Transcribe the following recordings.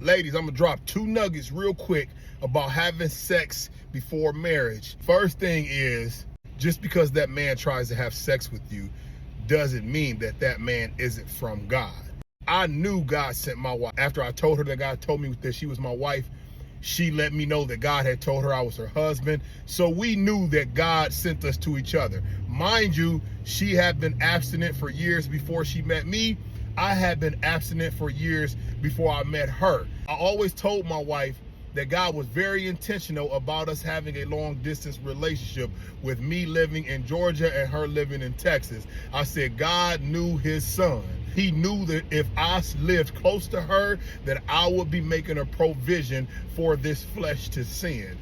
Ladies, I'm gonna drop 2 nuggets real quick about having sex before marriage. First thing is, just because that man tries to have sex with you doesn't mean that that man isn't from God. I knew God sent my wife. After I told her that God told me that she was my wife, she let me know that God had told her I was her husband. So we knew that God sent us to each other. Mind you, she had been abstinent for years before she met me. I had been abstinent for years before I met her. I always told my wife that God was very intentional about us having a long distance relationship, with me living in Georgia and her living in Texas. I said God knew his son. He knew that if I lived close to her, that I would be making a provision for this flesh to sin.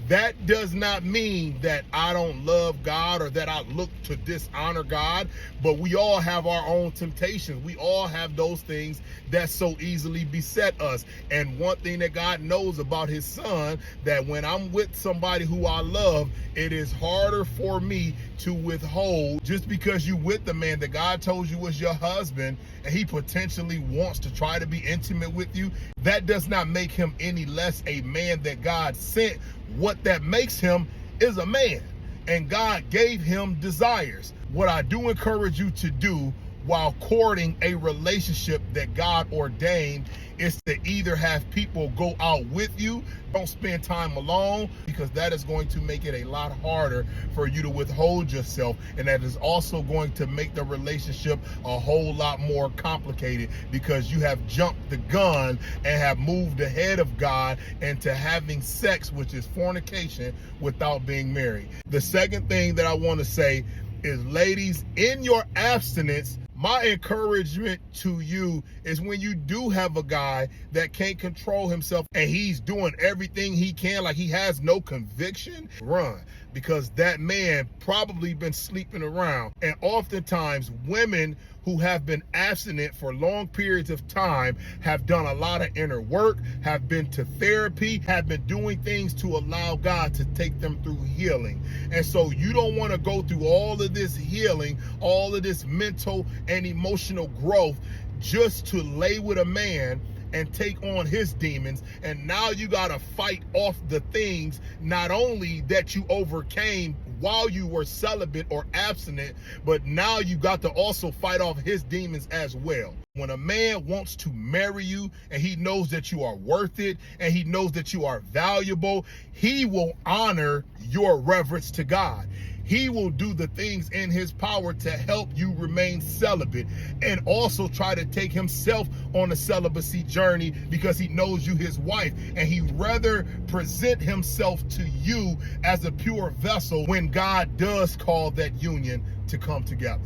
That does not mean that I don't love God or that I look to dishonor God, but we all have our own temptations. We all have those things that so easily beset us. And one thing that God knows about his son, that when I'm with somebody who I love, it is harder for me to withhold. Just because you with the man that God told you was your husband and he potentially wants to try to be intimate with you, that does not make him any less a man that God sent. What that makes him is a man, and God gave him desires. What I do encourage you to do while courting a relationship that God ordained is to either have people go out with you. Don't spend time alone, because that is going to make it a lot harder for you to withhold yourself, and that is also going to make the relationship a whole lot more complicated, because you have jumped the gun and have moved ahead of God into having sex, which is fornication, without being married. The second thing that I want to say is, ladies, in your abstinence, my encouragement to you is, when you do have a guy that can't control himself and he's doing everything he can, like he has no conviction, run, because that man probably been sleeping around. And oftentimes women who have been abstinent for long periods of time have done a lot of inner work, have been to therapy, have been doing things to allow God to take them through healing. And so you don't want to go through all of this healing, all of this mental and emotional growth, just to lay with a man and take on his demons. And now you got to fight off the things not only that you overcame while you were celibate or abstinent, but now you got to also fight off his demons as well. When a man wants to marry you and he knows that you are worth it and he knows that you are valuable, he will honor your reverence to God. He will do the things in his power to help you remain celibate, and also try to take himself on a celibacy journey, because he knows you his wife, and he'd rather present himself to you as a pure vessel when God does call that union to come together.